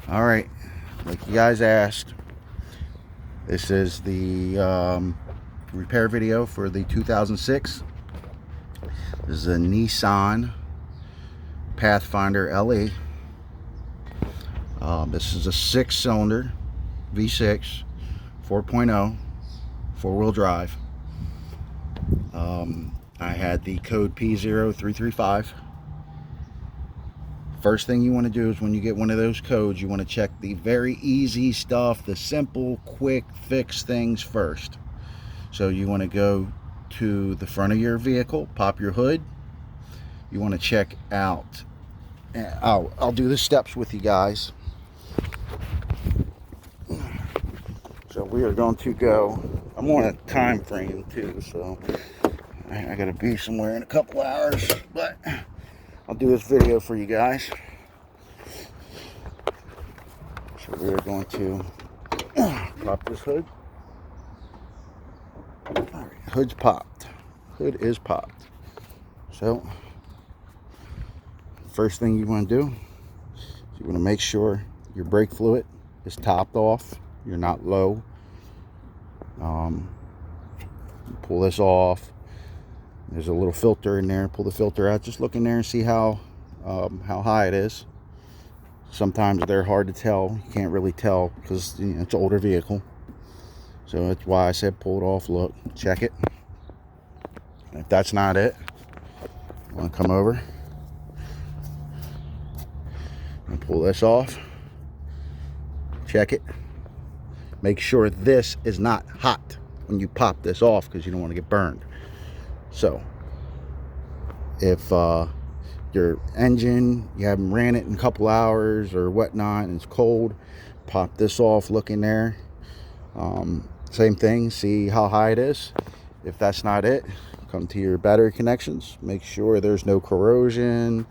All right, like you guys asked, this is the repair video for the 2006. This is a Nissan Pathfinder LE. This is a 6-cylinder V6 4.0 4-wheel drive. I had the code P0335. First thing you want to do is when you get one of those codes, you want to check the very easy stuff, the simple, quick fix things first. So you want to go to the front of your vehicle, pop your hood. You want to check out, I'll do the steps with you guys. So we are going to go, I'm on a time frame too, so I gotta be somewhere in a couple hours, but I'll do this video for you guys. So we are going to pop this hood. All right, hood's popped. Hood is popped. So first thing you want to do is you want to make sure your brake fluid is topped off. You're not low. Pull this off. There's a little filter in there. Pull the filter out. Just look in there and see how high it is. Sometimes they're hard to tell. You can't really tell because it's an older vehicle. So that's why I said pull it off. Look, check it. If that's not it, you want to come over and pull this off. Check it. Make sure this is not hot when you pop this off because you don't want to get burned. So if your engine, you haven't ran it in a couple hours or whatnot and it's cold, pop this off, look in there. Same thing, see how high it is. If that's not it, come to your battery connections, make sure there's no corrosion.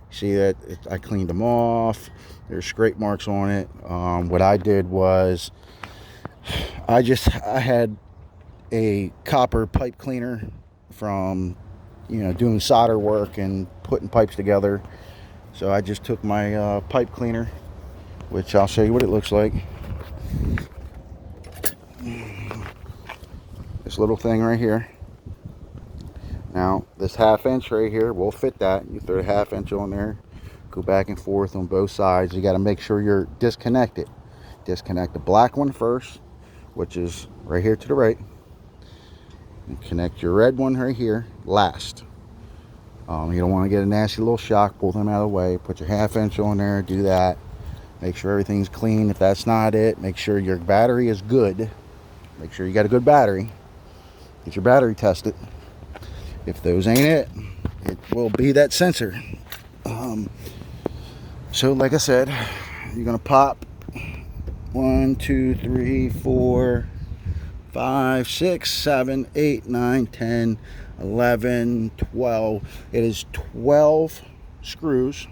See that I cleaned them off. There's scrape marks on it. What I did was I had a copper pipe cleaner from doing solder work and putting pipes together. So I just took my pipe cleaner, which I'll show you what it looks like. This little thing right here. Now this 1/2 inch right here will fit that. You throw a 1/2 inch on there, go back and forth on both sides. You got to make sure you're disconnected. Disconnect the black one first, which is right here to the right, and connect your red one right here last. You don't want to get a nasty little shock. Pull them out of the way. Put your 1/2 inch on there. Do that. Make sure everything's clean. If that's not it, make sure your battery is good. Make sure you got a good battery. Get your battery tested. If those ain't it, it will be that sensor. So like I said, you're gonna pop 1, 2, 3, 4, 5, 6, 7, 8, 9, 10, 11, 12. It is 12 screws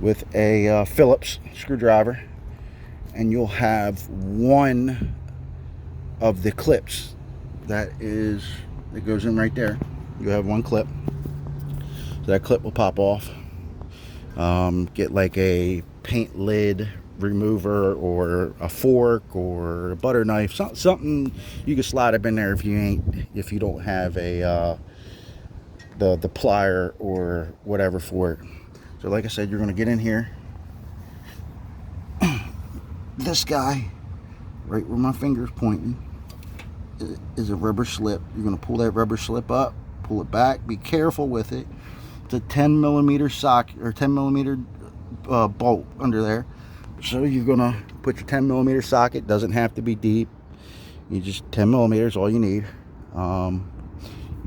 with a Phillips screwdriver, and you'll have one of the clips that goes in right there. You have one clip, so that clip will pop off. Get like a paint lid remover or a fork or a butter knife, something you can slide up in there if you don't have a the plier or whatever for it. So like I said, you're going to get in here. This guy right where my finger's pointing is a rubber slip. You're going to pull that rubber slip up, pull it back. Be careful with it. It's a 10 millimeter socket or 10 millimeter bolt under there. So you're gonna put your 10 millimeter socket. Doesn't have to be deep. You just 10 millimeters, all you need.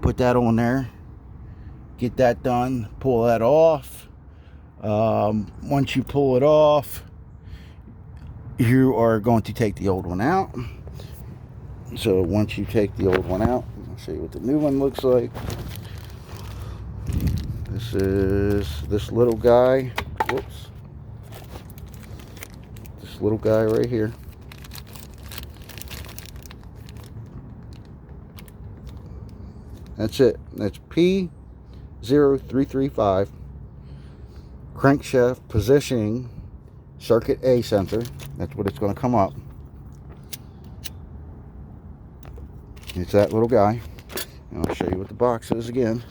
Put that on there. Get that done. Pull that off. Once you pull it off, you are going to take the old one out. So once you take the old one out, I'll show you what the new one looks like. This is this little guy. Whoops. This little guy right here. That's it. That's P0335 Crankshaft Position circuit A sensor. That's what it's going to come up. It's that little guy. And I'll show you what the box is again.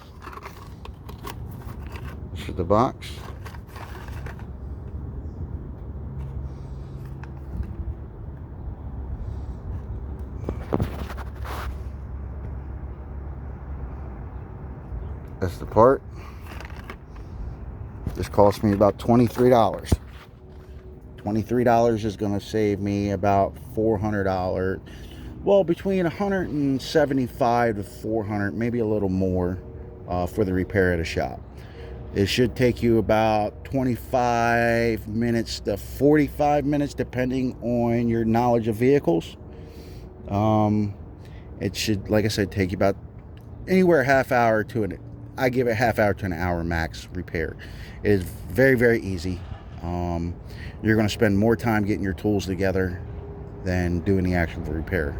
This is the box. That's the part. This cost me about $23. $23 is going to save me about $400. Well, between $175 to $400, maybe a little more for the repair at a shop. It should take you about 25 minutes to 45 minutes, depending on your knowledge of vehicles. It should, like I said, take you about anywhere half hour to I give it half hour to an hour max repair. It is very, very easy. You're going to spend more time getting your tools together than doing the actual repair.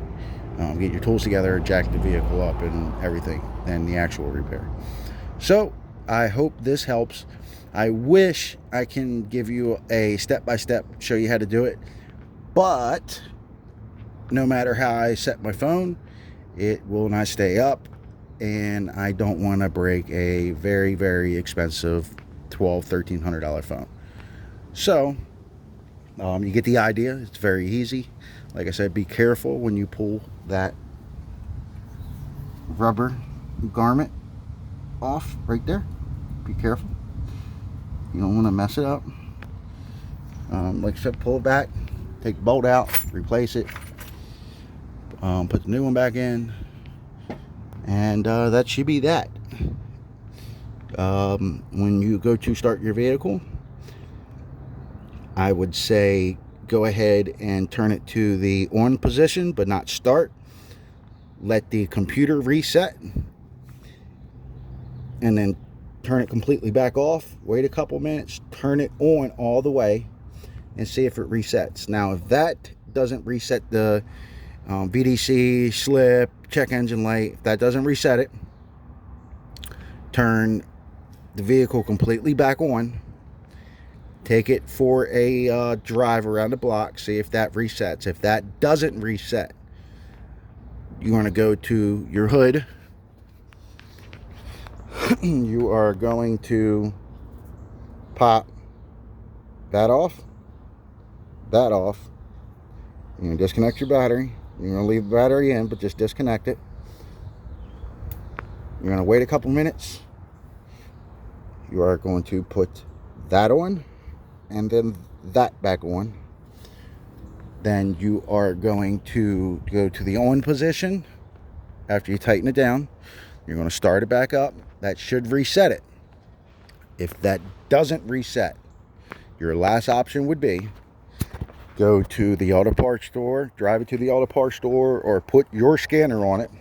Get your tools together, jack the vehicle up and everything, than the actual repair. So I hope this helps. I wish I can give you a step-by-step, show you how to do it, but no matter how I set my phone, it will not stay up, and I don't want to break a very, very expensive $1,200–1,300 phone. So you get the idea. It's very easy. Like I said, be careful when you pull that rubber garment off right there. Be careful. You don't want to mess it up. Like I said, pull it back, take the bolt out, replace it, put the new one back in, and that should be that. When you go to start your vehicle, I would say go ahead and turn it to the on position, but not start. Let the computer reset, and then turn it completely back off. Wait a couple minutes, turn it on all the way, and see if it resets. Now, if that doesn't reset the VDC, slip, check engine light, if that doesn't reset it, turn the vehicle completely back on. Take it for a drive around the block, see if that resets. If that doesn't reset, you want to go to your hood. You are going to pop that off, that off. You're going to disconnect your battery. You're going to leave the battery in, but just disconnect it. You're going to wait a couple minutes. You are going to put that on, and then that back on. Then you are going to go to the on position. After you tighten it down, you're going to start it back up. That should reset it. If that doesn't reset, your last option would be go to the auto parts store, drive it to the auto parts store, or put your scanner on it,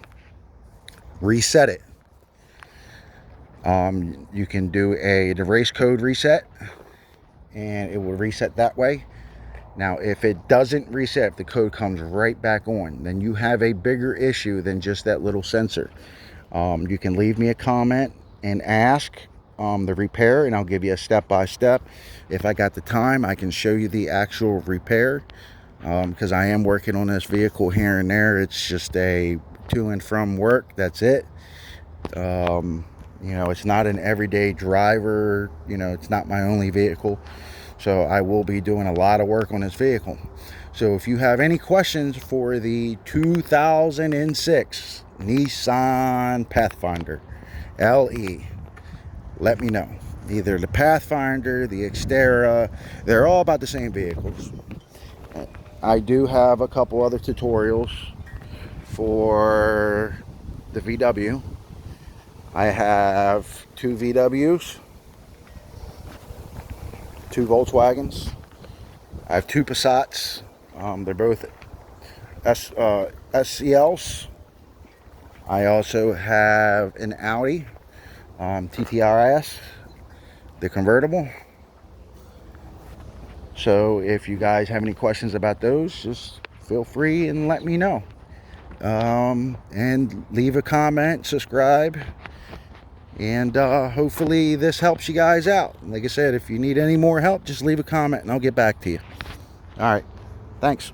reset it. You can do the race code reset, and it will reset that way. Now, if it doesn't reset, if the code comes right back on, then you have a bigger issue than just that little sensor. You can leave me a comment and ask the repair, and I'll give you a step-by-step. If I got the time, I can show you the actual repair, because I am working on this vehicle here and there. It's just a to and from work, that's it. You know, it's not an everyday driver. You know, it's not my only vehicle. So I will be doing a lot of work on this vehicle. So if you have any questions for the 2006 Nissan Pathfinder LE, let me know. Either the Pathfinder, the Xterra, they're all about the same vehicles. I do have a couple other tutorials for the VW. I have 2 VWs, 2 Volkswagens. I have 2 Passats. They're both SCLs. I also have an Audi TTRS, the convertible. So if you guys have any questions about those, just feel free and let me know. And leave a comment, subscribe, And hopefully this helps you guys out. Like I said, if you need any more help, just leave a comment and I'll get back to you. All right, thanks.